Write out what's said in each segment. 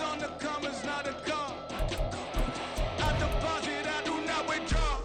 on the come is not a call. I deposit, I do not withdraw.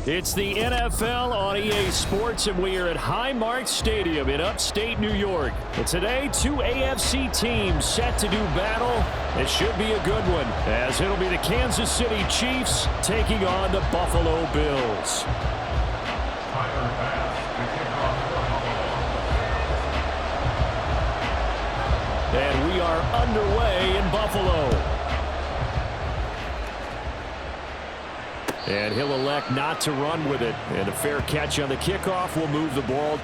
It's the NFL on EA Sports, and we are at Highmark Stadium in upstate New York. And today, two AFC teams set to do battle. It should be a good one, as it'll be the Kansas City Chiefs taking on the Buffalo Bills. And we are underway in Buffalo. And he'll elect not to run with it. And a fair catch on the kickoff will move the ball.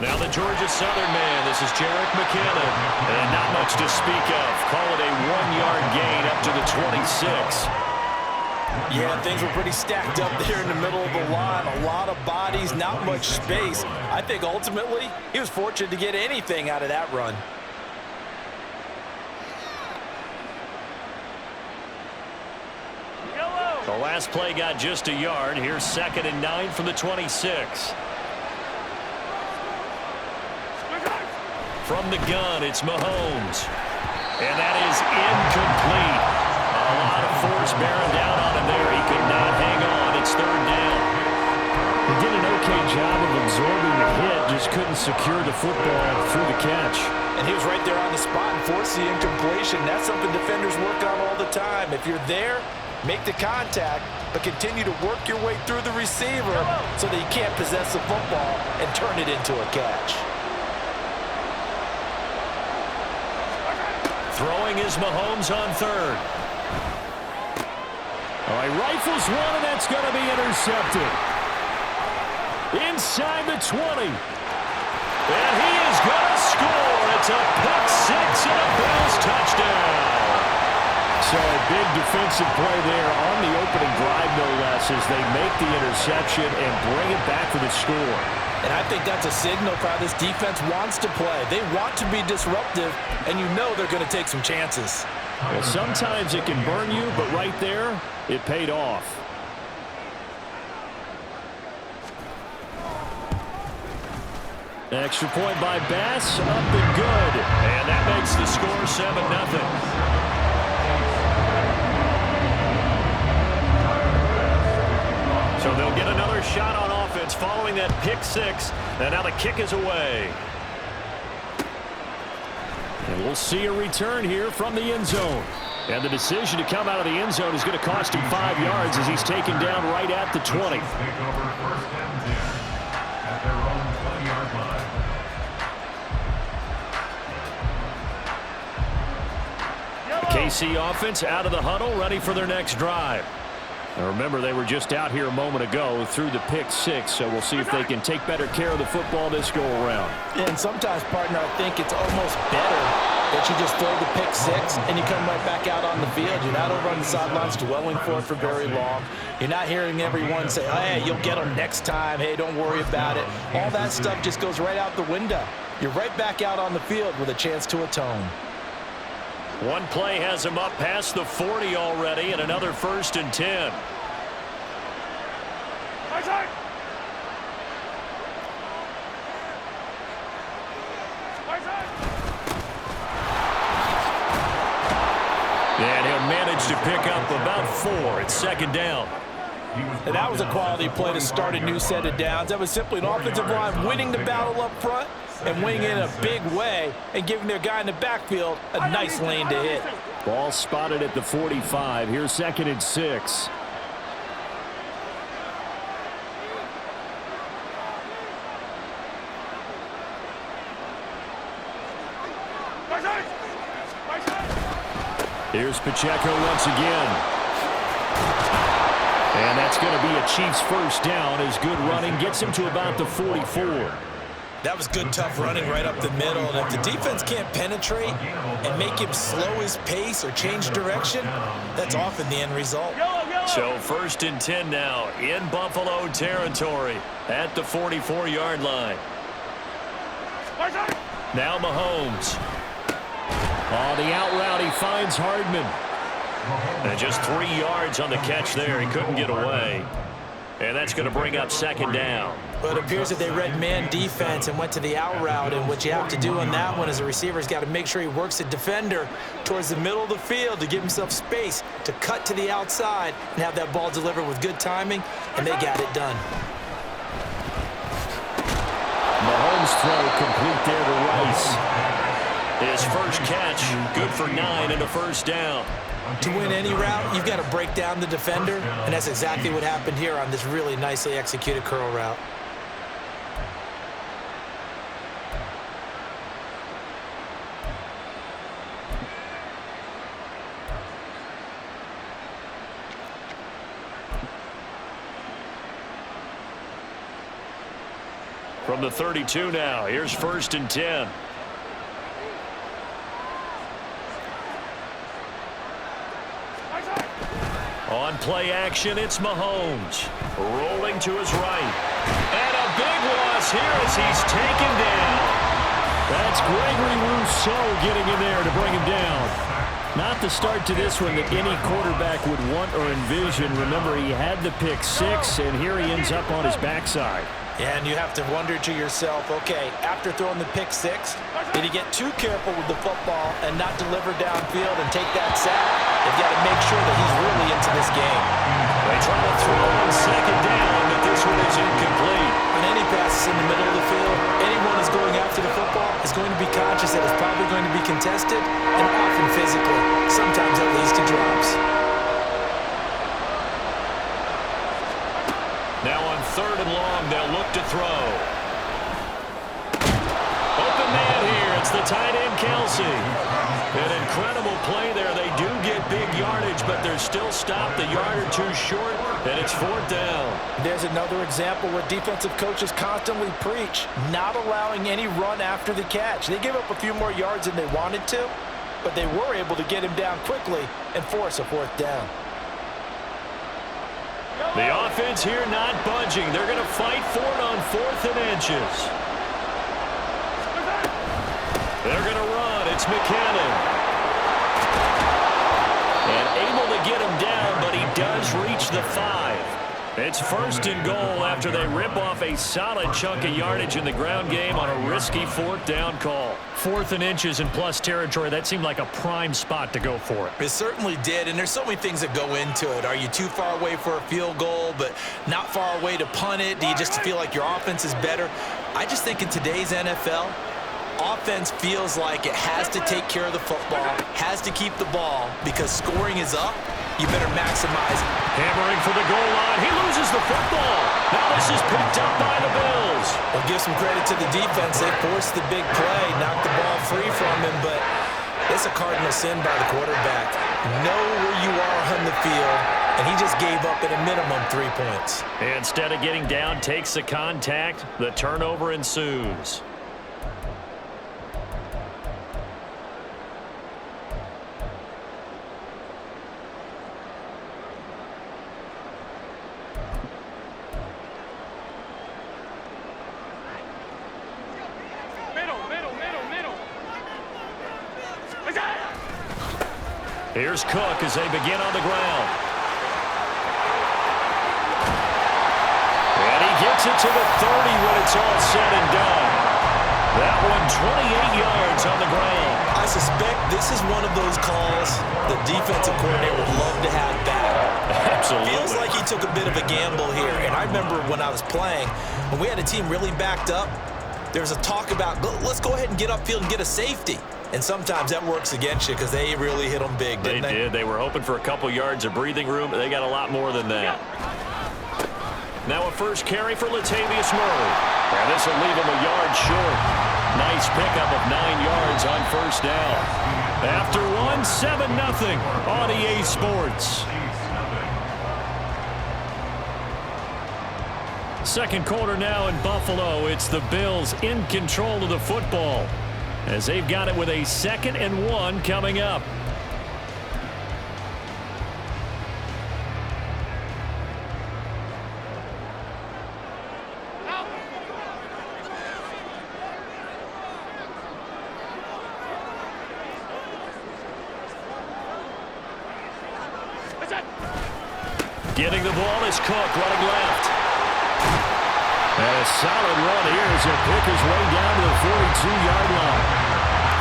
Now the Georgia Southern man, this is Jerick McKinnon. And not much to speak of. Call it a 1-yard gain up to the 26. Yeah, things were pretty stacked up there in the middle of the line. A lot of bodies, not much space. I think ultimately he was fortunate to get anything out of that run. The last play got just a yard. Here's 2nd and 9 from the 26. From the gun, it's Mahomes. And that is incomplete. A lot of force bearing down on him there. He could not hang on. It's 3rd down. He did an okay job of absorbing the hit, just couldn't secure the football through the catch. And he was right there on the spot and forced the incompletion. That's something defenders work on all the time. If you're there, make the contact, but continue to work your way through the receiver so that you can't possess the football and turn it into a catch. Throwing is Mahomes on third. All right, rifles one, and that's going to be intercepted. Inside the 20. And he is going to score. It's a pick six and a Bills touchdown. So a big defensive play there on the opening drive, no less, as they make the interception and bring it back for the score. And I think that's a signal for how this defense wants to play. They want to be disruptive, and you know they're going to take some chances. Well, sometimes it can burn you, but right there, it paid off. Extra point by Bass, up and good. And that makes the score 7-0. So they'll get another shot on offense following that pick six. And now the kick is away. And we'll see a return here from the end zone. And the decision to come out of the end zone is going to cost him 5 yards as he's taken down right at the 20. KC offense out of the huddle, ready for their next drive. Now remember, they were just out here a moment ago through the pick six, so we'll see if they can take better care of the football this go around. And sometimes, partner, I think it's almost better that you just throw the pick six and you come right back out on the field. You're not over on the sidelines dwelling for it for very long. You're not hearing everyone say, oh, hey, you'll get them next time. Hey, don't worry about it. All that stuff just goes right out the window. You're right back out on the field with a chance to atone. One play has him up past the 40 already, and another 1st and 10. And he'll manage to pick up about 4. It's 2nd down. And that was a quality play to start a new set of downs. That was simply an offensive line winning the battle up front and winning in a big way and giving their guy in the backfield a nice lane to hit. Ball spotted at the 45. Here's 2nd and 6. Here's Pacheco once again. And that's going to be a Chiefs 1st down as good running gets him to about the 44. That was good, tough running right up the middle. And if the defense can't penetrate and make him slow his pace or change direction, that's often the end result. So 1st and 10 now in Buffalo territory at the 44-yard line. Now Mahomes. On the out route, he finds Hardman. And just 3 yards on the catch there. He couldn't get away. And that's going to bring up 2nd down. But it appears that they read man defense and went to the out route. And what you have to do on that one as a receiver is got to make sure he works the defender towards the middle of the field to give himself space to cut to the outside and have that ball delivered with good timing. And they got it done. Mahomes' throw complete there to Rice. His first catch, good for 9 and a 1st down. To win any route, you've got to break down the defender, and that's exactly what happened here on this really nicely executed curl route. From the 32 now, here's 1st and 10. On play action, it's Mahomes. Rolling to his right. And a big loss here as he's taken down. That's Gregory Rousseau getting in there to bring him down. Not the start to this one that any quarterback would want or envision. Remember, he had the pick six, and here he ends up on his backside. Yeah, and you have to wonder to yourself, okay, after throwing the pick six, did he get too careful with the football and not deliver downfield and take that sack? They've got to make sure that he's really into this game. They try to throw on 2nd down, but this one is incomplete. On any passes in the middle of the field, anyone who's going after the football is going to be conscious that it's probably going to be contested and often physically. Sometimes that leads to drops. Now on 3rd and long, they'll look to throw. Open man here. It's the tight end, Kelsey. An incredible play there. They do get big yardage, but they're still stopped a yard or two short, and it's 4th down. There's another example where defensive coaches constantly preach, not allowing any run after the catch. They gave up a few more yards than they wanted to, but they were able to get him down quickly and force a 4th down. The offense here not budging. They're going to fight for it on 4th and inches. They're going to run. It's McKinnon. And able to get him down, but he does reach the 5. It's 1st and goal after they rip off a solid chunk of yardage in the ground game on a risky 4th down call. 4th and inches in plus territory. That seemed like a prime spot to go for it. It certainly did, and there's so many things that go into it. Are you too far away for a field goal, but not far away to punt it? Do you just feel like your offense is better? I just think in today's NFL, offense feels like it has to take care of the football, has to keep the ball, because scoring is up. You better maximize it. Hammering for the goal line. He loses the football. Now this is picked up by the Bills. Well, give some credit to the defense. They forced the big play, knocked the ball free from him, but it's a cardinal sin by the quarterback. Know where you are on the field, and he just gave up at a minimum 3 points. Instead of getting down, takes the contact. The turnover ensues. Here's Cook as they begin on the ground. And he gets it to the 30 when it's all said and done. That one 28 yards on the ground. I suspect this is one of those calls the defensive coordinator would love to have back. Absolutely. Feels like he took a bit of a gamble here. And I remember when I was playing, when we had a team really backed up, there was a talk about, let's go ahead and get upfield and get a safety. And sometimes that works against you because they really hit them big, didn't they? They did. They were hoping for a couple yards of breathing room, but they got a lot more than that. Now a first carry for Latavius Murray. And this will leave him a yard short. Nice pickup of 9 yards on 1st down. After one, 7-0 on EA Sports. Second quarter now in Buffalo. It's the Bills in control of the football, as they've got it with a 2nd and 1 coming up. Getting the ball is Cook, running left. And a solid run here as he'll pick his way down to the 42-yard line.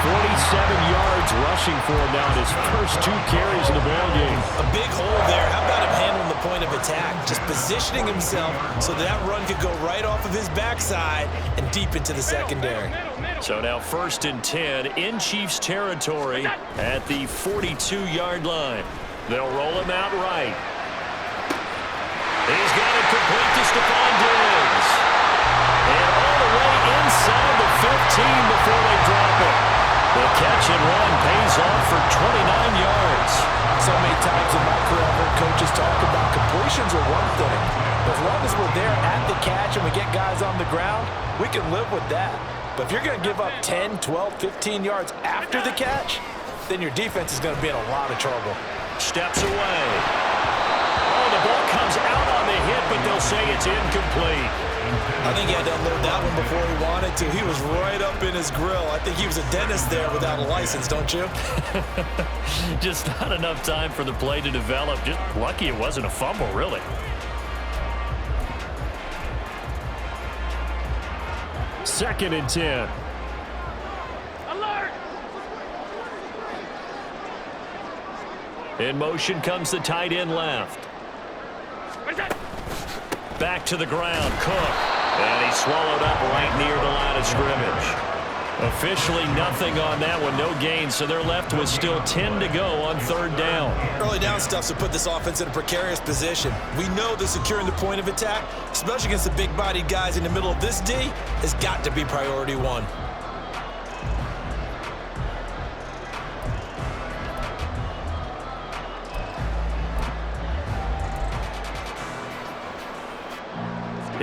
47 yards rushing for him now in his first 2 carries in the ballgame. A big hole there. How about him handling the point of attack? Just positioning himself so that run could go right off of his backside and deep into the secondary. So now 1st and 10 in Chiefs territory at the 42-yard line. They'll roll him out right. He's got it complete to Stephon Diggs. And all the way inside the 15 before they drop it. The catch and run pays off for 29 yards. So many times in my career, I've heard coaches talk about completions are one thing. But as long as we're there at the catch and we get guys on the ground, we can live with that. But if you're going to give up 10, 12, 15 yards after the catch, then your defense is going to be in a lot of trouble. Steps away. Oh, the ball comes out on the hit, but they'll say it's incomplete. I think he had to unload that one before he wanted to. He was right up in his grill. I think he was a dentist there without a license, don't you? Just not enough time for the play to develop. Just lucky it wasn't a fumble, really. Second and 10. Alert! In motion comes the tight end left. Back to the ground, Cook. And he's swallowed up right near the line of scrimmage. Officially nothing on that one, no gain, so they're left with still 10 to go on 3rd down. Early down stuff to put this offense in a precarious position. We know that securing the point of attack, especially against the big-bodied guys in the middle of this D, has got to be priority 1.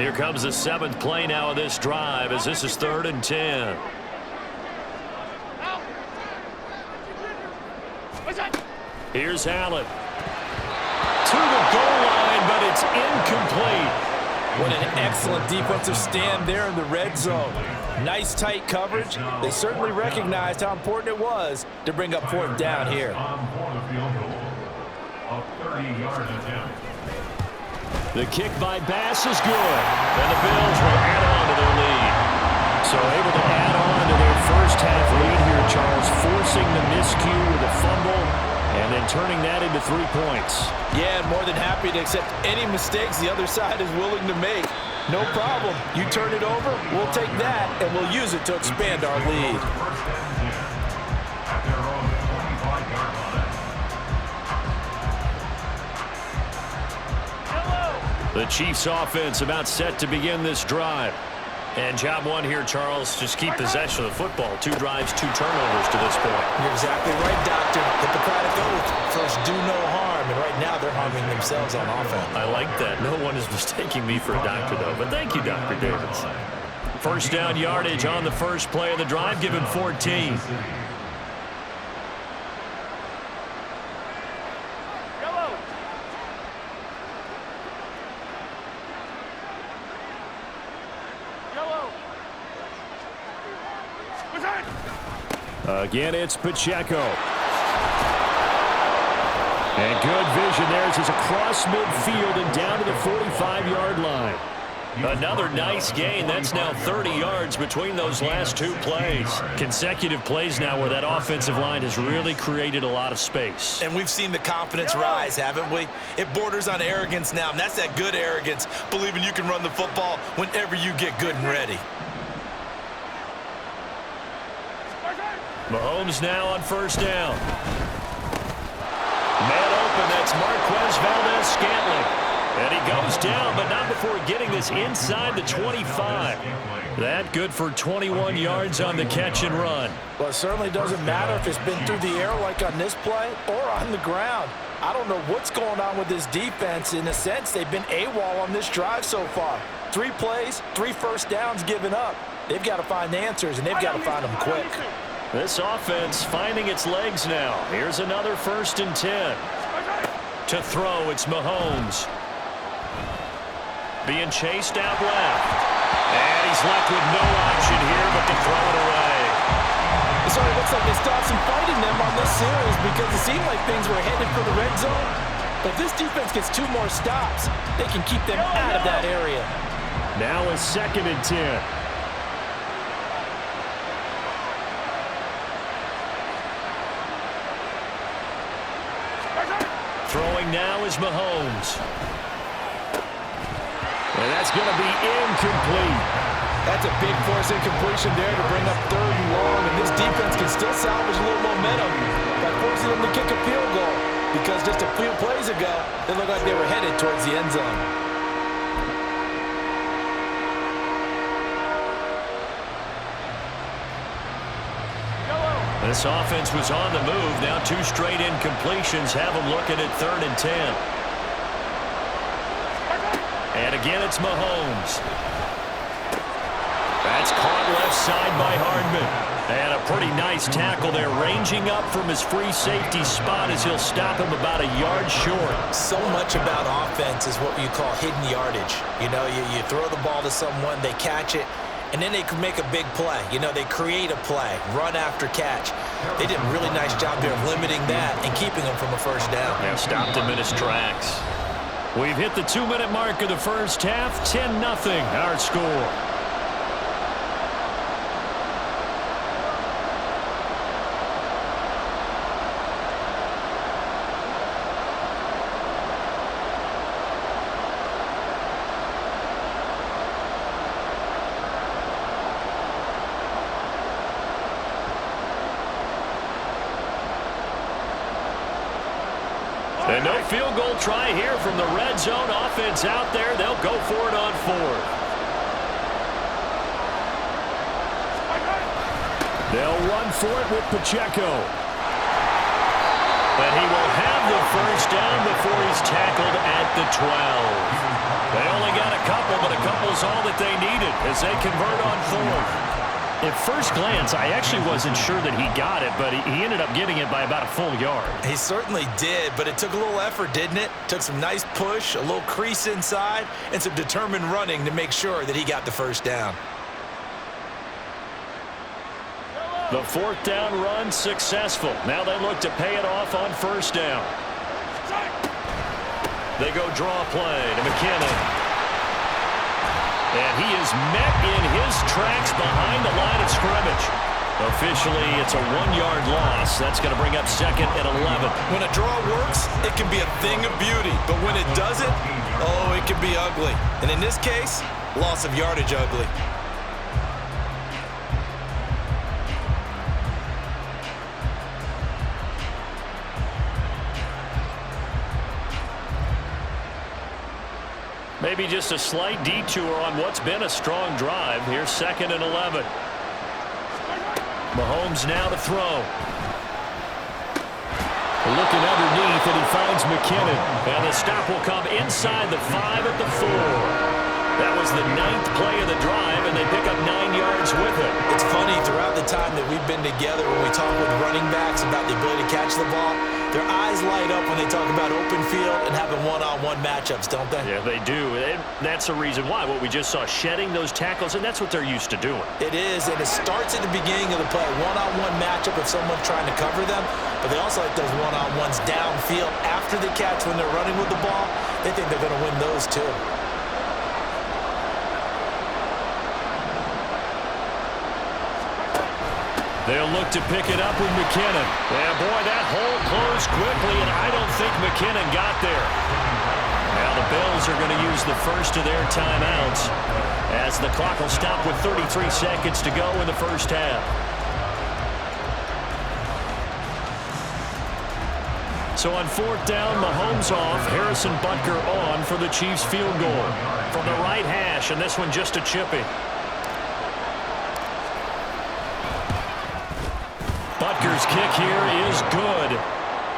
Here comes the 7th play now of this drive as this is 3rd and 10. Here's Allen. To the goal line, but it's incomplete. What an excellent defensive stand there in the red zone. Nice tight coverage. They certainly recognized how important it was to bring up 4th down here. The kick by Bass is good, and the Bills will add on to their lead. So able to add on to their first half lead here, Charles, forcing the miscue with a fumble and then turning that into 3 points. Yeah, more than happy to accept any mistakes the other side is willing to make. No problem. You turn it over, we'll take that, and we'll use it to expand our lead. The Chiefs offense about set to begin this drive. And job one here, Charles, just keep possession of the football. 2 drives, 2 turnovers to this point. You're exactly right, Doctor. Hippocratic oath. First, do no harm. And right now, they're harming themselves on offense. I like that. No one is mistaking me for a doctor, though. But thank you, Dr. Davis. First down yardage on the first play of the drive, given 14. Again, it's Pacheco. And good vision there as he's across midfield and down to the 45-yard line. Another nice gain. That's now 30 yards between those last 2 plays. Consecutive plays now where that offensive line has really created a lot of space. And we've seen the confidence rise, haven't we? It borders on arrogance now, and that's that good arrogance, believing you can run the football whenever you get good and ready. Mahomes now on first down. Man open, that's Marquez Valdes-Scantling. And he goes down, but not before getting this inside the 25. That good for 21 yards on the catch and run. Well, it certainly doesn't matter if it's been through the air like on this play or on the ground. I don't know what's going on with this defense. In a sense, they've been AWOL on this drive so far. 3 plays, 3 first downs given up. They've got to find answers, and they've got to find them quick. This offense finding its legs now. Here's another 1st and 10. To throw, it's Mahomes. Being chased out left. And he's left with no option here but to throw it away. It sort of looks like they stopped some fighting them on this series because it seemed like things were headed for the red zone. But if this defense gets 2 more stops, they can keep them out of that area. Now a 2nd and 10. Throwing now is Mahomes. And that's going to be incomplete. That's a big force incompletion there to bring up 3rd and long, and this defense can still salvage a little momentum by forcing them to kick a field goal because just a few plays ago, they looked like they were headed towards the end zone. This offense was on the move. Now 2 straight incompletions have them looking at 3rd and 10. And again, it's Mahomes. That's caught left side by Hardman. And a pretty nice tackle there, ranging up from his free safety spot as he'll stop him about a yard short. So much about offense is what you call hidden yardage. You know, you throw the ball to someone, they catch it, and then they can make a big play. You know, they create a play, run after catch. They did a really nice job there of limiting that and keeping him from a first down. And stopped him in his tracks. We've hit the 2-minute mark of the first half. 10-0 our score. And no field goal try here from the red zone. Offense out there. They'll go for it on 4th. They'll run for it with Pacheco. And he will have the first down before he's tackled at the 12. They only got a couple, but a couple's all that they needed as they convert on fourth. At first glance, I actually wasn't sure that he got it, but he ended up getting it by about a full yard. He certainly did, but it took a little effort, didn't it? Took some nice push, a little crease inside, and some determined running to make sure that he got the first down. The fourth down run successful. Now they look to pay it off on first down. They go draw play to McKinnon. And he is met in his tracks behind the line of scrimmage. Officially, it's a 1-yard loss. That's going to bring up 2nd and 11. When a draw works, it can be a thing of beauty. But when it doesn't, oh, it can be ugly. And in this case, loss of yardage ugly. Maybe just a slight detour on what's been a strong drive. Here's 2nd and 11. Mahomes now to throw. Looking underneath, and he finds McKinnon. And the stop will come inside the 5 at the 4. That was the 9th play of the drive, and they pick up 9 yards with it. It's funny, throughout the time that we've been together, when we talk with running backs about the ability to catch the ball, their eyes light up when they talk about open field and having one-on-one matchups, don't they? Yeah, they do. And that's the reason why. What we just saw, shedding those tackles, and that's what they're used to doing. It is, and it starts at the beginning of the play. One-on-one matchup if someone's trying to cover them, but they also like those one-on-ones downfield after the catch when they're running with the ball. They think they're going to win those too. They'll look to pick it up with McKinnon. Yeah, boy, that hole closed quickly, and I don't think McKinnon got there. Now the Bills are going to use the first of their timeouts as the clock will stop with 33 seconds to go in the first half. So on fourth down, Mahomes off, Harrison Butker on for the Chiefs field goal. From the right hash, and this one just a chippy. Butker's kick here is good.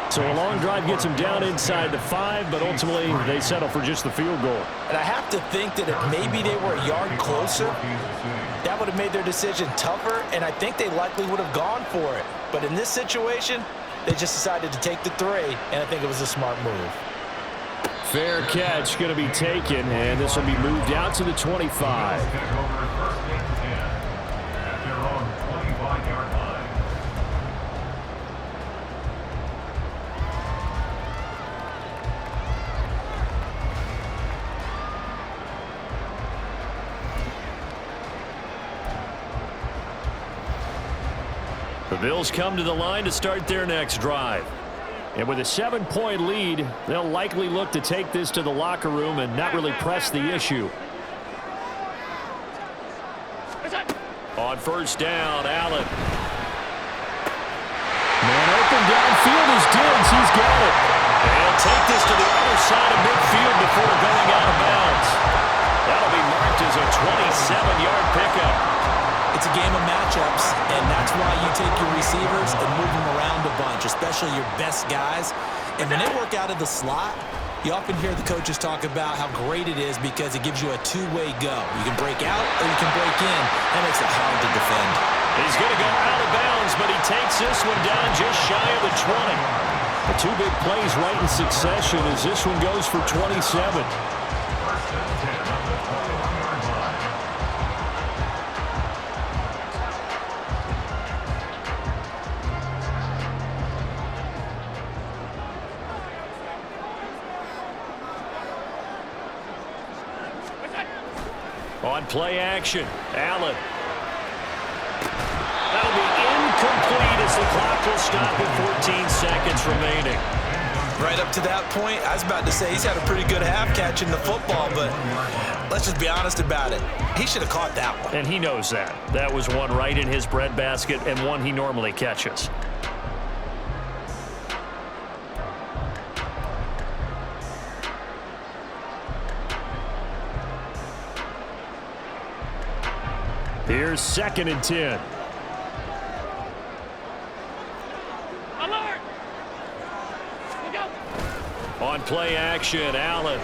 So a long drive gets him down inside the 5, but ultimately they settle for just the field goal. And I have to think that if maybe they were a yard closer, that would have made their decision tougher, and I think they likely would have gone for it. But in this situation, they just decided to take the 3, and I think it was a smart move. Fair catch going to be taken, and this will be moved out to the 25. The Bills come to the line to start their next drive. And with a 7-point lead, they'll likely look to take this to the locker room and not really press the issue. On first down, Allen. Man open downfield is Diggs. He's got it. They'll take this to the other side of midfield before going out of bounds. That'll be marked as a 27-yard pickup. It's a game of matchups, and that's why you take your receivers and move them around a bunch, especially your best guys. And when they work out of the slot, you often hear the coaches talk about how great it is because it gives you a two-way go. You can break out or you can break in. That makes it hard to defend. He's going to go out of bounds, but he takes this one down just shy of the 20. The 2 big plays right in succession as this one goes for 27. On play action, Allen. That'll be incomplete as the clock will stop with 14 seconds remaining. Right up to that point, I was about to say he's had a pretty good half catching the football, but let's just be honest about it. He should have caught that one. And he knows that. That was one right in his breadbasket and one he normally catches. Here's 2nd and 10. Alert! On play action, Allen.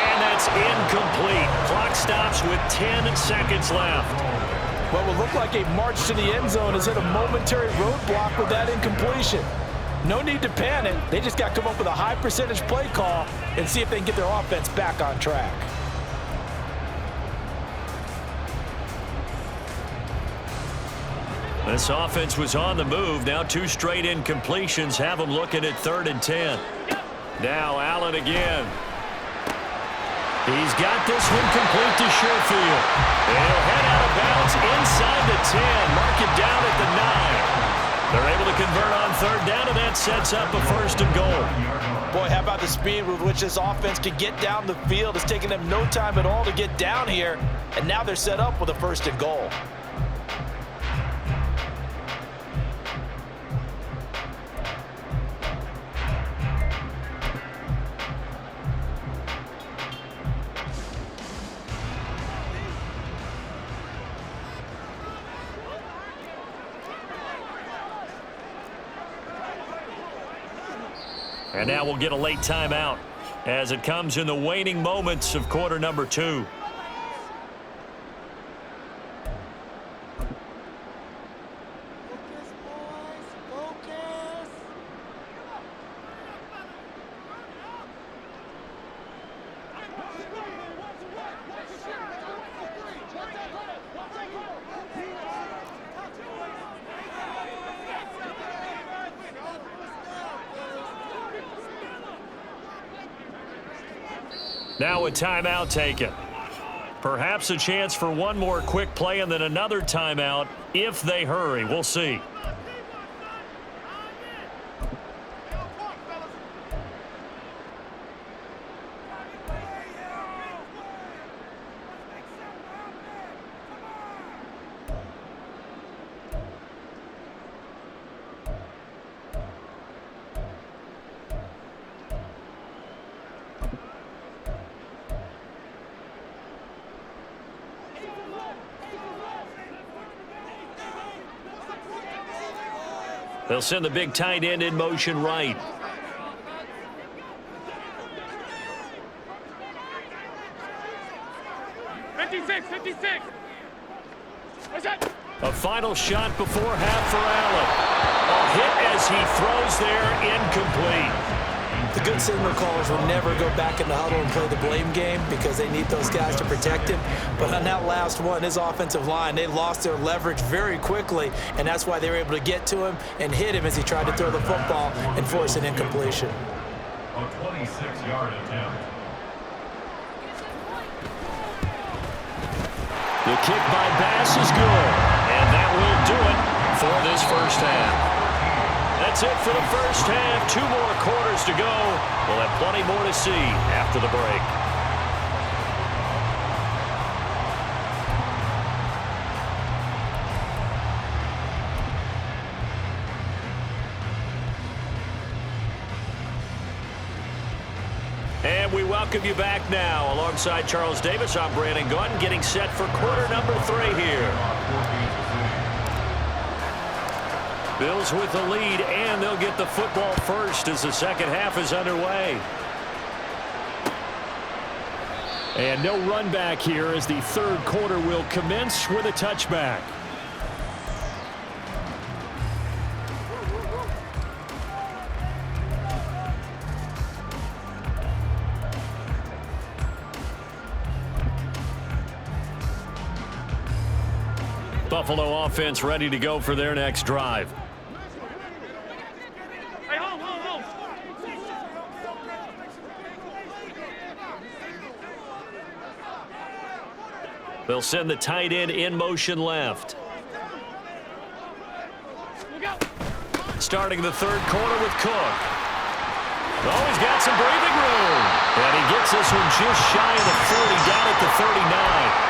And that's incomplete. Clock stops with 10 seconds left. What will look like a march to the end zone has hit a momentary roadblock with that incompletion. No need to panic. They just got to come up with a high percentage play call and see if they can get their offense back on track. This offense was on the move. Now 2 straight incompletions have them looking at 3rd and 10. Now Allen again. He's got this one complete to Sherfield. And he'll head out of bounds inside the 10. Mark it down at the 9. They're able to convert on 3rd down, and that sets up a 1st and goal. Boy, how about the speed with which this offense can get down the field? It's taken them no time at all to get down here, and now they're set up with a 1st and goal. And now we'll get a late timeout as it comes in the waning moments of quarter number 2. Now a timeout taken. Perhaps a chance for one more quick play and then another timeout if they hurry. We'll see. They'll send the big tight end in motion right. A final shot before half for Allen. A hit as he throws there, incomplete. The good signal callers will never go back in the huddle and play the blame game because they need those guys to protect him. But on that last one, his offensive line, they lost their leverage very quickly, and that's why they were able to get to him and hit him as he tried to throw the football and force an incompletion. A 26-yard attempt. The kick by Bass is good, and that will do it for this first half. That's it for the first half. 2 more quarters to go. We'll have plenty more to see after the break. And we welcome you back now. Alongside Charles Davis, I'm Brandon Gaudin, getting set for quarter number 3 here. Bills with the lead, and they'll get the football first as the second half is underway. And no run back here as the third quarter will commence with a touchback. Buffalo offense ready to go for their next drive. They'll send the tight end in motion left. Starting the third quarter with Cook. Oh, he's got some breathing room. And he gets this one just shy of the 40, down at the 39.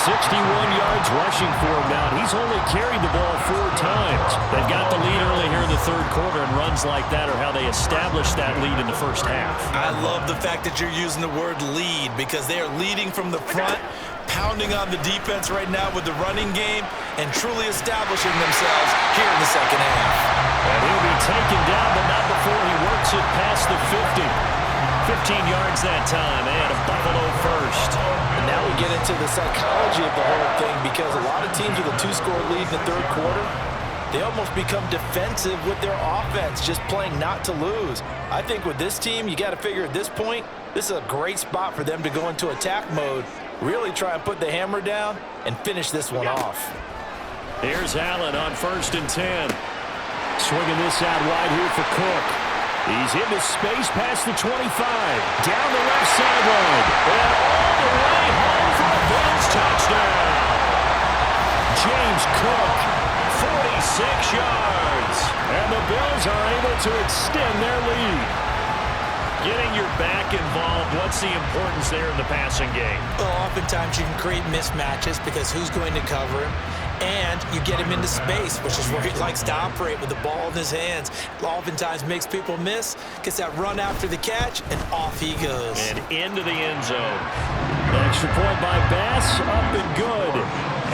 61 yards rushing for him now. He's only carried the ball 4 times. They've got the lead early here in the third quarter, and runs like that are how they established that lead in the first half. I love the fact that you're using the word lead because they are leading from the front, pounding on the defense right now with the running game, and truly establishing themselves here in the second half. And he'll be taken down, but not before he works it past the 50. 15 yards that time, and a Buffalo first. And now we get into the psychology of the whole thing, because a lot of teams with a 2-score lead in the third quarter, they almost become defensive with their offense, just playing not to lose. I think with this team, you got to figure at this point, this is a great spot for them to go into attack mode, really try and put the hammer down and finish this one off. Here's Allen on 1st and 10. Swinging this out wide here for Cook. He's into space past the 25. Down the left sideline. And all the way home for a Bills touchdown. James Cook, 46 yards. And the Bills are able to extend their lead. Getting your back involved, what's the importance there in the passing game? Well, oftentimes you can create mismatches because who's going to cover him? And you get him into space, which is where he likes to operate with the ball in his hands. Oftentimes makes people miss, gets that run after the catch, and off he goes. And into the end zone. Extra point by Bass, up and good.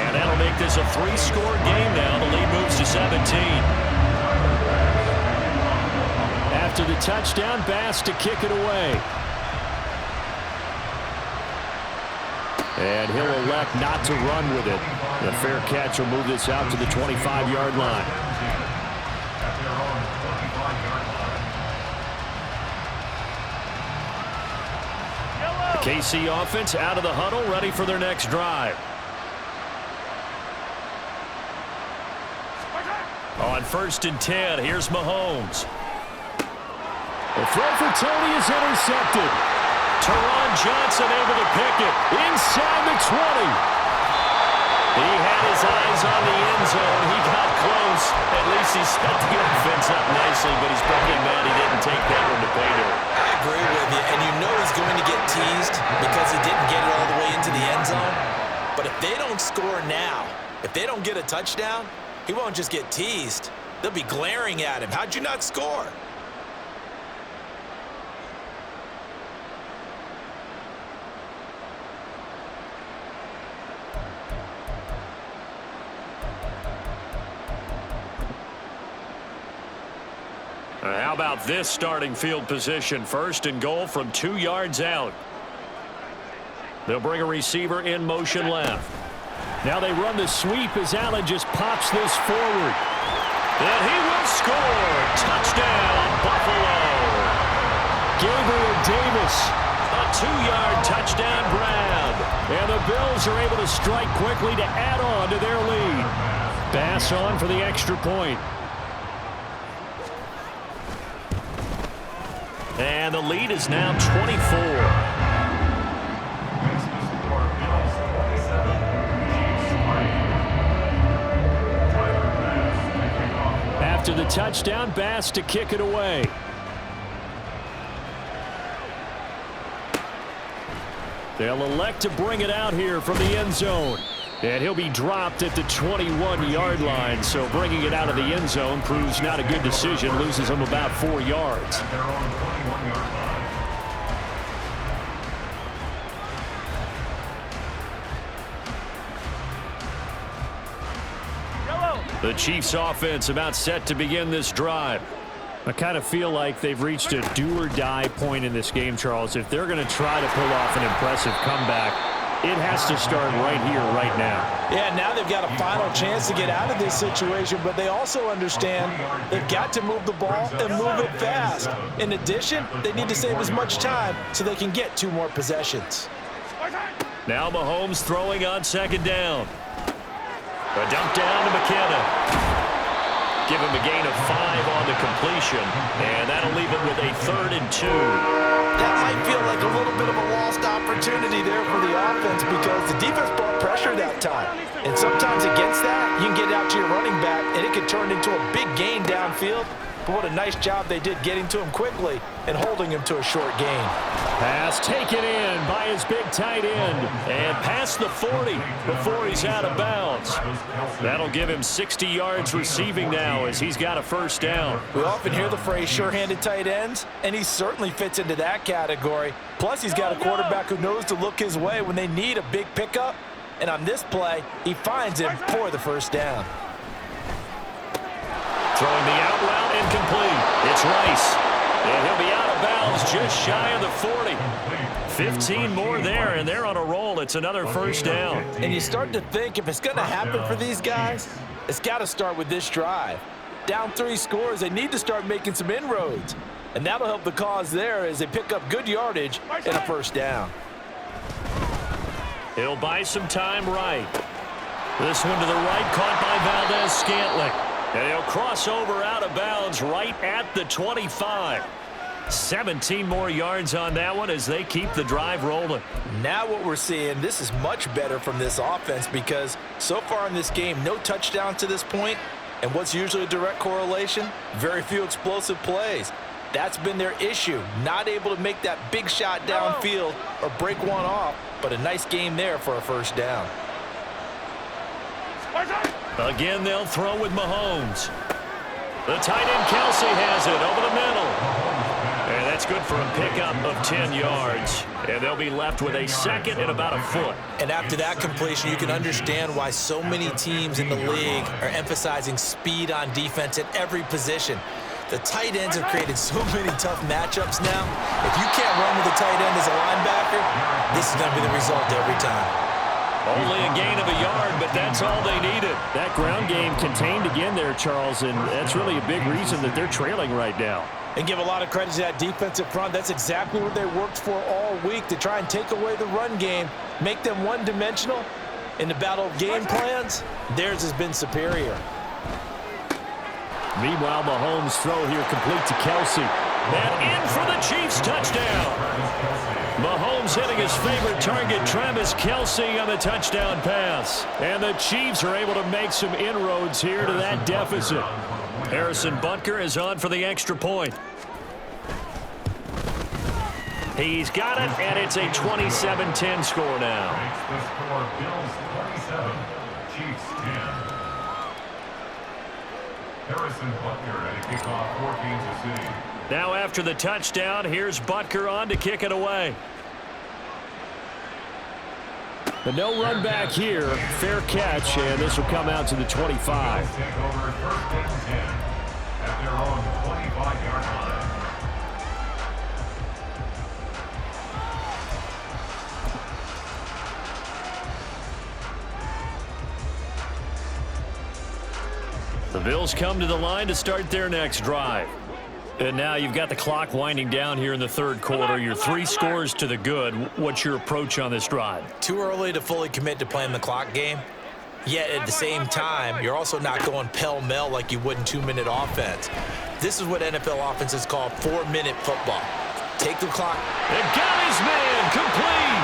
And that'll make this a 3-score game now. The lead moves to 17. After the touchdown, Bass to kick it away. And he'll elect not to run with it. The fair catch will move this out to the 25-yard line. At their own 25-yard line. The KC offense out of the huddle, ready for their next drive. On 1st and 10, here's Mahomes. The throw for Tony is intercepted. Teron Johnson able to pick it. Inside the 20. He had his eyes on the end zone. He got close. At least he set the offense up nicely, but he's breaking down. He didn't take that one to pay dirt. I agree with you, and you know he's going to get teased because he didn't get it all the way into the end zone. But if they don't score now, if they don't get a touchdown, he won't just get teased. They'll be glaring at him. How'd you not score? How about this starting field position? 1st and goal from 2 yards out. They'll bring a receiver in motion left. Now they run the sweep as Allen just pops this forward. And he will score. Touchdown, Buffalo. Gabriel Davis. A 2-yard touchdown grab. And the Bills are able to strike quickly to add on to their lead. Bass on for the extra point. And the lead is now 24. After the touchdown, Bass to kick it away. They'll elect to bring it out here from the end zone. And he'll be dropped at the 21-yard line, so bringing it out of the end zone proves not a good decision, loses him about 4 yards. At their own 21-yard line. The Chiefs offense about set to begin this drive. I kind of feel like they've reached a do-or-die point in this game, Charles. If they're going to try to pull off an impressive comeback, it has to start right here, right now. Yeah, now they've got a final chance to get out of this situation, but they also understand they've got to move the ball and move it fast. In addition, they need to save as much time so they can get 2 more possessions. Now Mahomes throwing on 2nd down. A dump down to McKenna. Give him a gain of 5 on the completion, and that'll leave him with a 3rd and 2. That might feel like a little bit of a lost opportunity there for the offense because the defense brought pressure that time. And sometimes against that, you can get out to your running back, and it could turn into a big gain downfield. But what a nice job they did getting to him quickly and holding him to a short gain. Pass taken in by his big tight end. And past the 40 before he's out of bounds. That'll give him 60 yards receiving now as he's got a 1st down. We often hear the phrase sure-handed tight ends, and he certainly fits into that category. Plus, he's got a quarterback who knows to look his way when they need a big pickup. And on this play, he finds him for the 1st down. Throwing the out route incomplete. It's Rice. And he'll be out of bounds just shy of the 40. 15 more there, and they're on a roll. It's another first down. And you start to think if it's going to happen for these guys, it's got to start with this drive. Down 3 scores, they need to start making some inroads. And that'll help the cause there as they pick up good yardage and a first down. He'll buy some time right. This one to the right, caught by Valdez-Scantling. And he'll cross over out of bounds right at the 25. 17 more yards on that one as they keep the drive rolling. Now what we're seeing, this is much better from this offense because so far in this game, no touchdown to this point. And what's usually a direct correlation? Very few explosive plays. That's been their issue, not able to make that big shot downfield or break one off, but a nice game there for a first down. Again, they'll throw with Mahomes. The tight end Kelce has it over the middle. And that's good for a pickup of 10 yards. And they'll be left with a second and about a foot. And after that completion, you can understand why so many teams in the league are emphasizing speed on defense at every position. The tight ends have created so many tough matchups now. If you can't run with a tight end as a linebacker, this is going to be the result every time. Only a gain of a yard, but that's all they needed. That ground game contained again there, Charles, and that's really a big reason that they're trailing right now. And give a lot of credit to that defensive front. That's exactly what they worked for all week, to try and take away the run game, make them one-dimensional. In the battle of game plans, theirs has been superior. Meanwhile, Mahomes' throw here complete to Kelce. And in for the Chiefs touchdown. Mahomes hitting his favorite target, Travis Kelce, on the touchdown pass. And the Chiefs are able to make some inroads here to that deficit. Harrison Butker is on for the extra point. He's got it, and it's a 27-10 score now. Makes the score Bills 27, Chiefs 10. Harrison Butker at a kickoff for Kansas City. Now after the touchdown, here's Butker on to kick it away. The no run back here, fair catch, and this will come out to the 25. Bills take over first and 10 at their own 25-yard line. The Bills come to the line to start their next drive. And now you've got the clock winding down here in the third quarter. You're 3 scores to the good. What's your approach on this drive? Too early to fully commit to playing the clock game. Yet at the same time, you're also not going pell-mell like you would in 2-minute offense. This is what NFL offenses call 4-minute football. Take the clock. And got his man complete.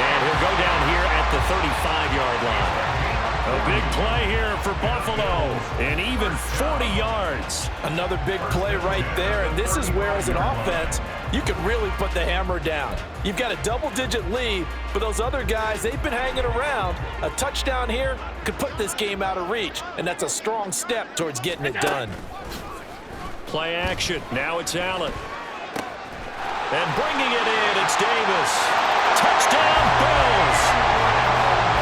And he'll go down here at the 35-yard line. A big play here for Buffalo, and even 40 yards. Another big play right there, and this is where, as an offense, you can really put the hammer down. You've got a double-digit lead, but those other guys, they've been hanging around. A touchdown here could put this game out of reach, and that's a strong step towards getting it done. Play action. Now it's Allen. And bringing it in, it's Davis. Touchdown, Bills.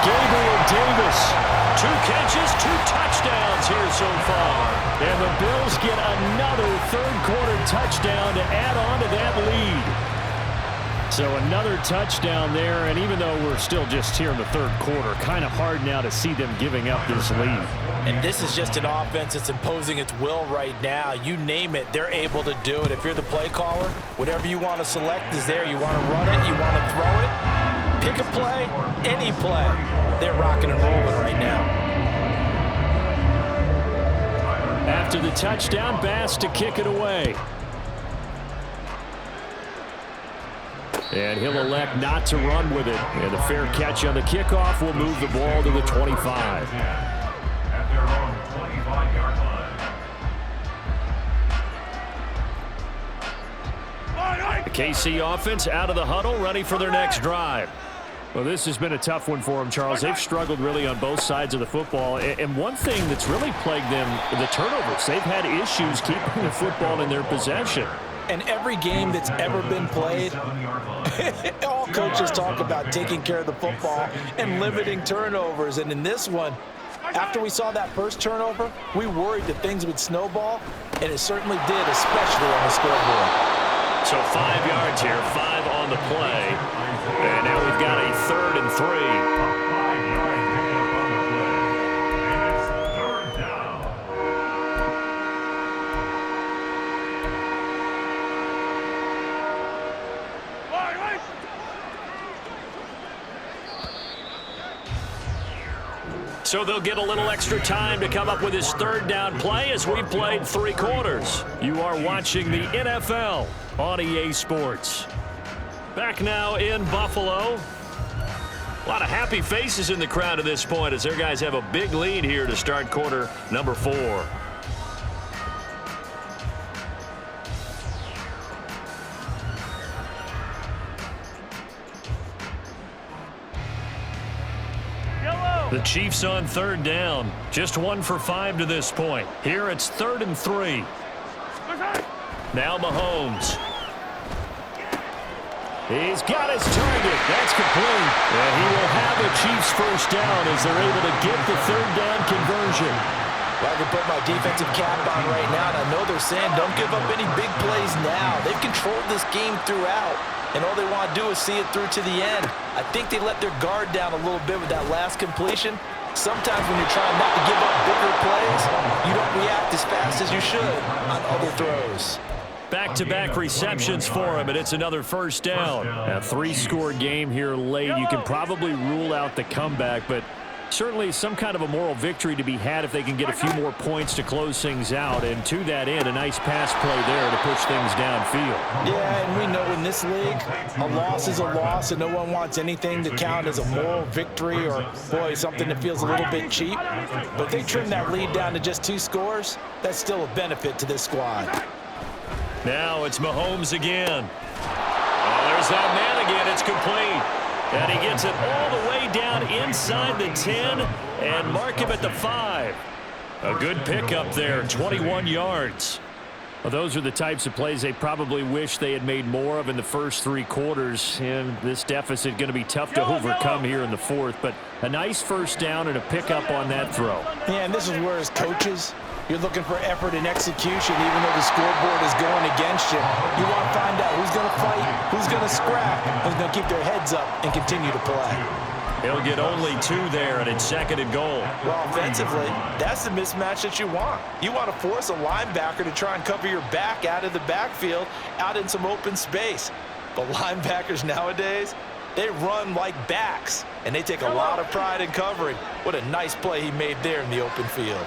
Gabriel Davis. 2 catches, 2 touchdowns here so far. And the Bills get another third-quarter touchdown to add on to that lead. So another touchdown there, and even though we're still just here in the third quarter, kind of hard now to see them giving up this lead. And this is just an offense that's imposing its will right now. You name it, they're able to do it. If you're the play caller, whatever you want to select is there. You want to run it, you want to throw it. Pick a play, any play. They're rocking and rolling right now. After the touchdown, Bass to kick it away. And he'll elect not to run with it. And a fair catch on the kickoff will move the ball to the 25. At their own 25-yard line. The KC offense out of the huddle, ready for their next drive. Well, this has been a tough one for them, Charles. They've struggled really on both sides of the football. And one thing that's really plagued them, the turnovers. They've had issues keeping the football in their possession. And every game that's ever been played, all coaches talk about taking care of the football and limiting turnovers. And in this one, After we saw that first turnover, we worried that things would snowball, and it certainly did, especially on the scoreboard. So 5 yards here, 5 on the play. And now we've got a 3rd and 3. 5-yard pickup on the play. And it's 3rd down. So they'll get a little extra time to come up with his 3rd down play as we played 3 quarters. You are watching the NFL on EA Sports. Back now in Buffalo. A lot of happy faces in the crowd at this point as their guys have a big lead here to start quarter number 4. The Chiefs on 3rd down. Just 1 for 5 to this point. Here it's 3rd and 3. Now Mahomes. He's got his target. That's complete. And he will have a Chiefs first down as they're able to get the 3rd down conversion. Well, I can put my defensive cap on right now, and I know they're saying don't give up any big plays now. They've controlled this game throughout, and all they want to do is see it through to the end. I think they let their guard down a little bit with that last completion. Sometimes when you're trying not to give up bigger plays, you don't react as fast as you should on other throws. Back-to-back receptions for him, and it's another first down. A 3-score game here late. You can probably rule out the comeback, but certainly some kind of a moral victory to be had if they can get a few more points to close things out. And to that end, a nice pass play there to push things downfield. Yeah, and we know in this league, a loss is a loss, and no one wants anything to count as a moral victory or, boy, something that feels a little bit cheap. But if they trim that lead down to just 2 scores, that's still a benefit to this squad. Now it's Mahomes again. Oh, there's that man again. It's complete. And he gets it all the way down inside the 10 and mark him at the 5. A good pickup there, 21 yards. Well, those are the types of plays they probably wish they had made more of in the first 3 quarters. And this deficit going to be tough to overcome here in the 4th. But a nice first down and a pickup on that throw. Yeah, and this is where as coaches, you're looking for effort and execution even though the scoreboard is going against you. You want to find out who's going to fight, who's going to scrap, who's going to keep their heads up and continue to play. He'll get only 2 there, and it's 2nd and goal. Well, offensively, that's the mismatch that you want. You want to force a linebacker to try and cover your back out of the backfield, out in some open space. But linebackers nowadays, they run like backs, and they take a lot of pride in covering. What a nice play he made there in the open field.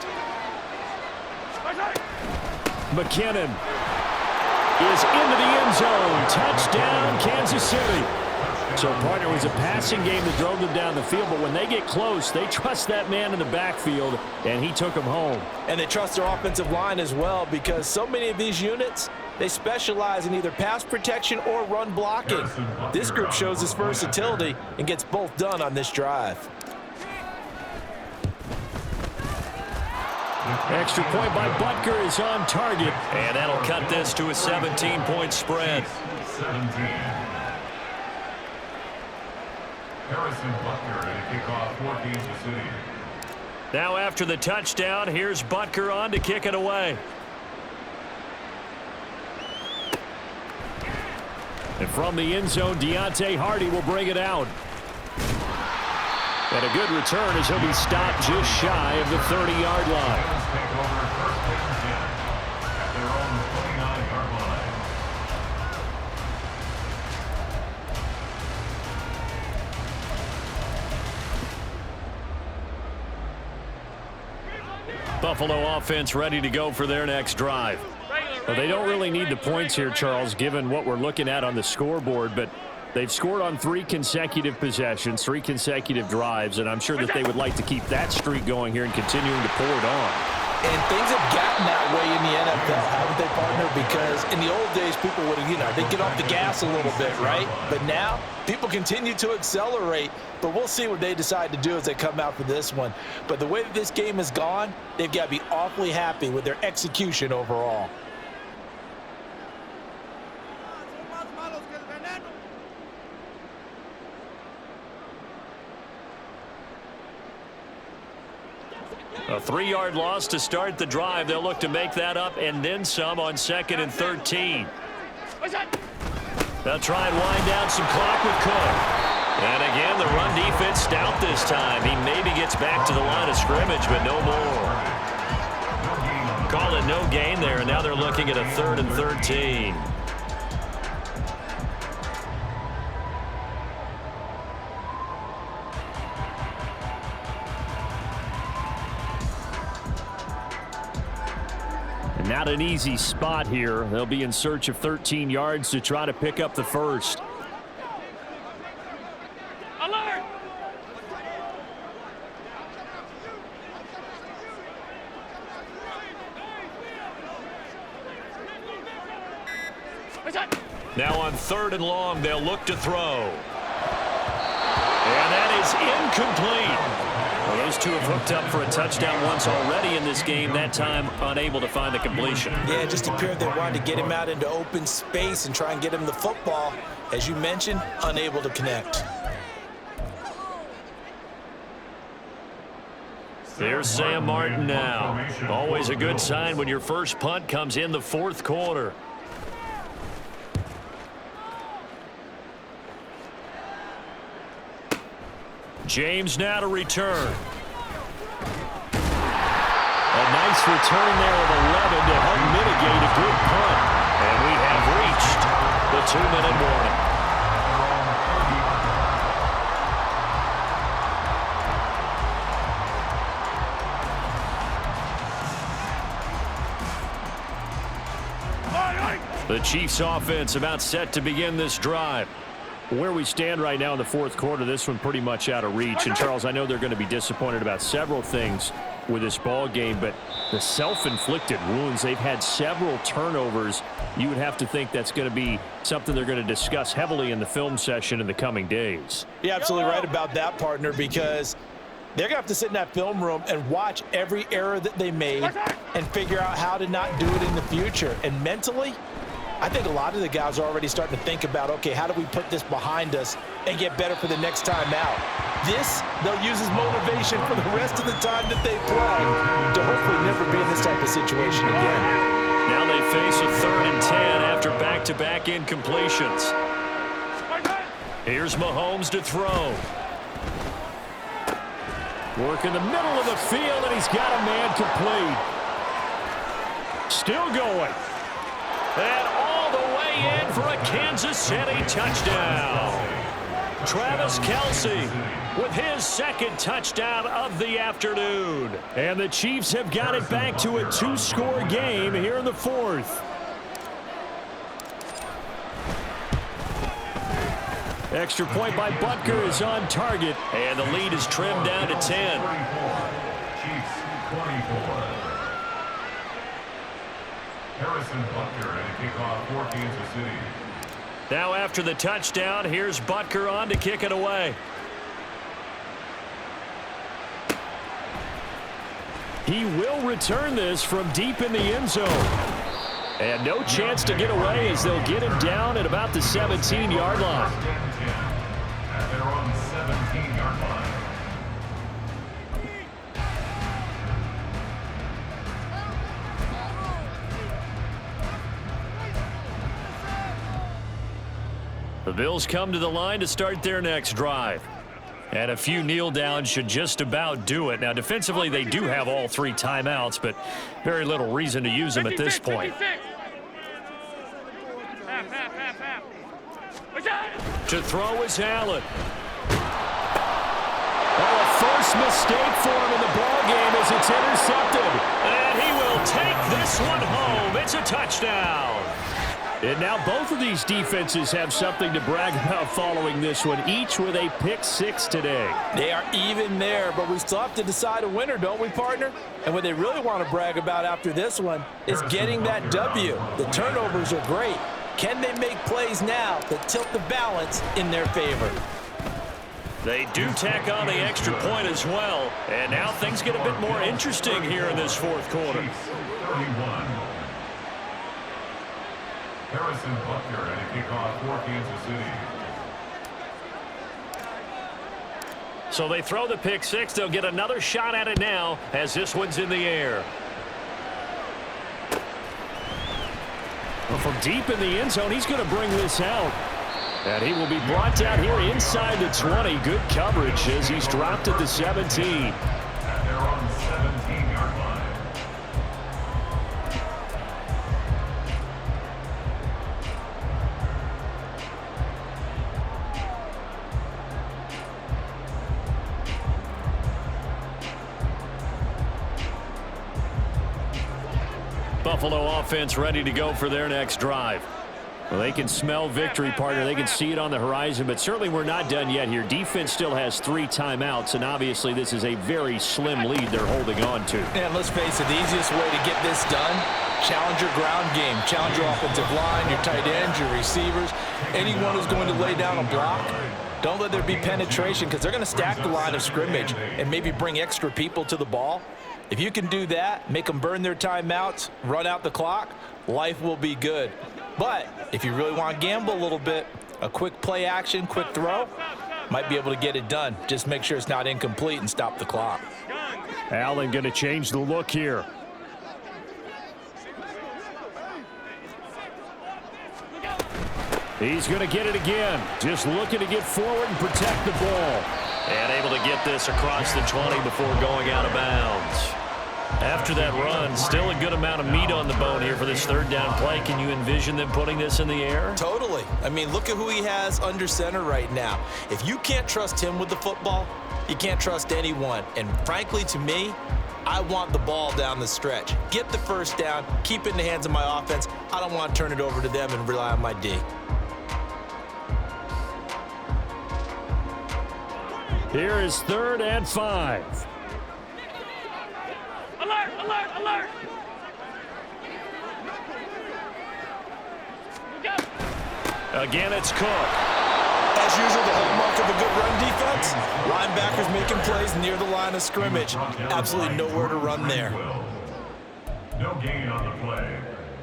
McKinnon is into the end zone. Touchdown, Kansas City. So, partner, it was a passing game that drove them down the field, but when they get close, they trust that man in the backfield, and he took them home. And they trust their offensive line as well because so many of these units, they specialize in either pass protection or run blocking. This group shows its versatility and gets both done on this drive. Extra point by Butker is on target, and that'll cut this to a 17-point spread. 17. Harrison Butker to kick off for Kansas City. Now after the touchdown, here's Butker on to kick it away. And from the end zone, Deontay Hardy will bring it out. And a good return as he'll be stopped just shy of the 30-yard line. Take over first and 10 at their own 29-yard line. Buffalo offense ready to go for their next drive. Well, they don't really need the points here, Charles, given what we're looking at on the scoreboard, but they've scored on 3 consecutive possessions, 3 consecutive drives, and I'm sure that they would like to keep that streak going here and continuing to pour it on. And things have gotten that way in the NFL, haven't they, partner? Because in the old days, people would, they'd get off the gas a little bit, right? But now, people continue to accelerate, but we'll see what they decide to do as they come out for this one. But the way that this game has gone, they've got to be awfully happy with their execution overall. A 3-yard loss to start the drive. They'll look to make that up and then some on 2nd and 13. They'll try and wind down some clock with Cook. And again, the run defense stout this time. He maybe gets back to the line of scrimmage, but no more. Call it no gain there, and now they're looking at a 3rd and 13. Not an easy spot here. They'll be in search of 13 yards to try to pick up the first. Alert! Now on 3rd and long, they'll look to throw. And that is incomplete. Well, those two have hooked up for a touchdown once already in this game, that time unable to find the completion. Yeah, it just appeared they wanted to get him out into open space and try and get him the football. As you mentioned, unable to connect. There's Sam Martin now. Always a good sign when your first punt comes in the 4th quarter. James now to return. A nice return there of 11 to help mitigate a good punt. And we have reached the 2-minute warning. The Chiefs offense about set to begin this drive. Where we stand right now in the 4th quarter, this one pretty much out of reach. And, Charles, I know they're going to be disappointed about several things with this ball game, but the self-inflicted wounds, they've had several turnovers. You would have to think that's going to be something they're going to discuss heavily in the film session in the coming days. You're absolutely right about that, partner, because they're going to have to sit in that film room and watch every error that they made and figure out how to not do it in the future. And mentally, I think a lot of the guys are already starting to think about, okay, how do we put this behind us and get better for the next time out? This, they'll use as motivation for the rest of the time that they play to hopefully never be in this type of situation again. Now they face a 3rd and 10 after back-to-back incompletions. Here's Mahomes to throw. Work in the middle of the field, and he's got a man complete. Still going. And all the way in for a Kansas City touchdown. Travis Kelce with his 2nd touchdown of the afternoon. And the Chiefs have got it back to a 2-score game here in the 4th. Extra point by Butker is on target. And the lead is trimmed down to 10. Chiefs 24. Harrison Butker and a kickoff for Kansas City. Now after the touchdown, here's Butker on to kick it away. He will return this from deep in the end zone. And no chance to get away as they'll get him down at about the 17-yard line. First and 10 at their own 17-yard line. The Bills come to the line to start their next drive. And a few kneel downs should just about do it. Now, defensively, they do have all 3 timeouts, but very little reason to use them at this point. To throw is Allen. Oh, a first mistake for him in the ballgame as it's intercepted. And he will take this one home. It's a touchdown. And now both of these defenses have something to brag about following this one, each with a pick-6 today. They are even there, but we still have to decide a winner, don't we, partner? And what they really want to brag about after this one is getting that W. The turnovers are great. Can they make plays now that tilt the balance in their favor? They do tack on the extra point as well. And now things get a bit more interesting here in this 4th quarter. Chiefs 31. Harrison Butker and a kickoff for Kansas City. So they throw the pick six. They'll get another shot at it now as this one's in the air. Well, from deep in the end zone, he's going to bring this out. And he will be brought down here inside the 20. Good coverage as he's dropped at the 17. At their own 17-yard line. Buffalo offense ready to go for their next drive. Well, they can smell victory, partner. They can see it on the horizon, but certainly we're not done yet here. Defense still has 3 timeouts, and obviously this is a very slim lead they're holding on to. And let's face it, the easiest way to get this done, challenge your ground game. Challenge your offensive line, your tight ends, your receivers, anyone who's going to lay down a block. Don't let there be penetration because they're going to stack the line of scrimmage and maybe bring extra people to the ball. If you can do that, make them burn their timeouts, run out the clock, life will be good. But if you really want to gamble a little bit, a quick play action, quick throw, might be able to get it done. Just make sure it's not incomplete and stop the clock. Allen going to change the look here. He's going to get it again. Just looking to get forward and protect the ball. And able to get this across the 20 before going out of bounds. After that run, still a good amount of meat on the bone here for this third down play. Can you envision them putting this in the air? Totally. I mean, look at who he has under center right now. If you can't trust him with the football, you can't trust anyone. And frankly, to me, I want the ball down the stretch. Get the first down, keep it in the hands of my offense. I don't want to turn it over to them and rely on my D. Here is 3rd and 5. Alert, alert, alert! Again, it's Cook. As usual, the hallmark of a good run defense, linebackers making plays near the line of scrimmage. Absolutely nowhere to run there. No gain on the play.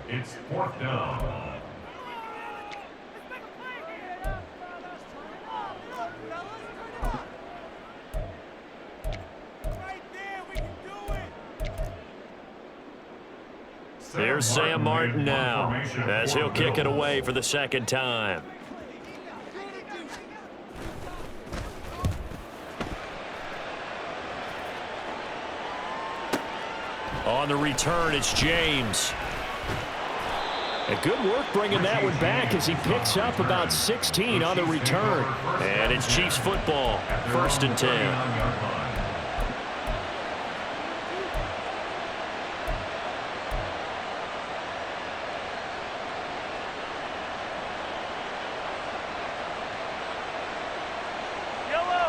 It's 4th down. There's Sam Martin now as he'll kick it away for the 2nd time. On the return, it's James. A good work bringing that one back as he picks up about 16 on the return. And it's Chiefs football, 1st and 10.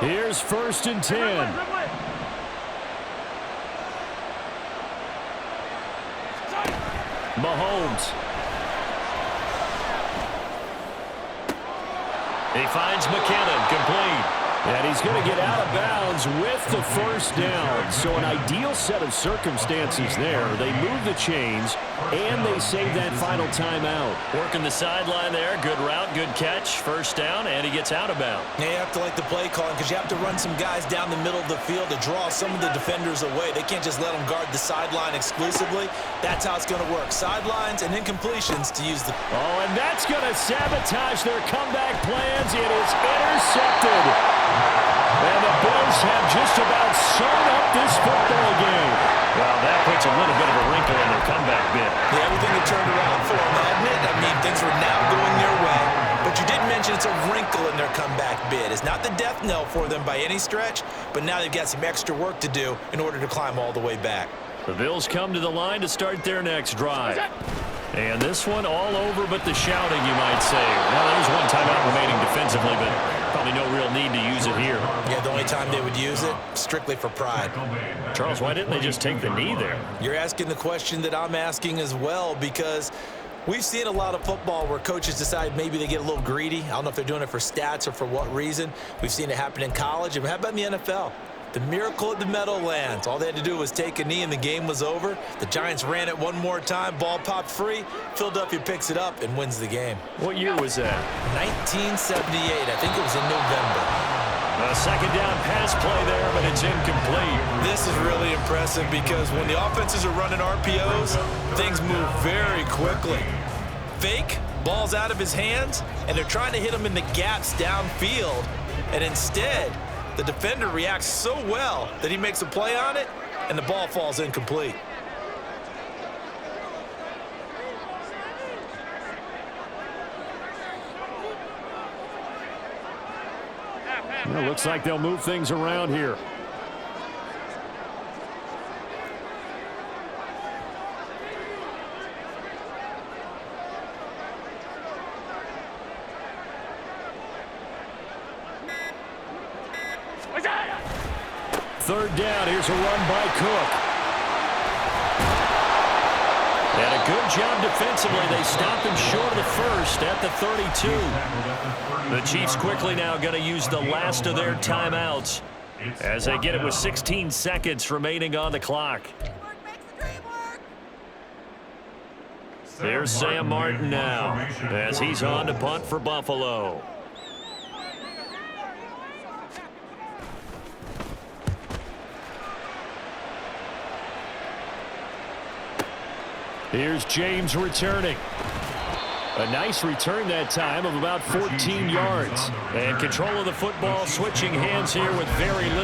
Here's 1st and 10. Mahomes. He finds McKinnon, complete. And he's going to get out of bounds with the 1st down. So an ideal set of circumstances there. They move the chains, and they save that final timeout. Working the sideline there. Good route, good catch. 1st down, and he gets out of bounds. You have to like the play calling because you have to run some guys down the middle of the field to draw some of the defenders away. They can't just let them guard the sideline exclusively. That's how it's going to work. Sidelines and incompletions to use the... Oh, and that's going to sabotage their comeback plans. It is intercepted. And the Bills have just about sewn up this football game. Well, that puts a little bit of a wrinkle in their comeback bid. Yeah, everything had turned around for them, hadn't it? I mean, things were now going their way. But you did mention it's a wrinkle in their comeback bid. It's not the death knell for them by any stretch, but now they've got some extra work to do in order to climb all the way back. The Bills come to the line to start their next drive. And this one all over but the shouting, you might say. Well, there's one timeout remaining defensively, but probably no real need to use it here. Yeah, the only time they would use it, strictly for pride. Charles, why didn't they just take the knee there? You're asking the question that I'm asking as well, because we've seen a lot of football where coaches decide maybe they get a little greedy. I don't know if they're doing it for stats or for what reason. We've seen it happen in college. And how about in the NFL? The miracle at the Meadowlands. All they had to do was take a knee and the game was over. The Giants ran it one more time. Ball popped free. Philadelphia picks it up and wins the game. What year was that? 1978. I think it was in November. A second down pass play there, but it's incomplete. This is really impressive because when the offenses are running RPOs, things move very quickly. Fake, ball's out of his hands, and they're trying to hit him in the gaps downfield. And instead, the defender reacts so well that he makes a play on it, and the ball falls incomplete. Well, looks like they'll move things around here. Third down, here's a run by Cook. And a good job defensively. They stopped him short of the first at the 32. The Chiefs quickly now going to use the last of their timeouts as they get it with 16 seconds remaining on the clock. Here's Sam Martin now as he's on to punt for Buffalo. Here's James returning. A nice return that time of about 14 yards. And control of the football, switching hands here with very little.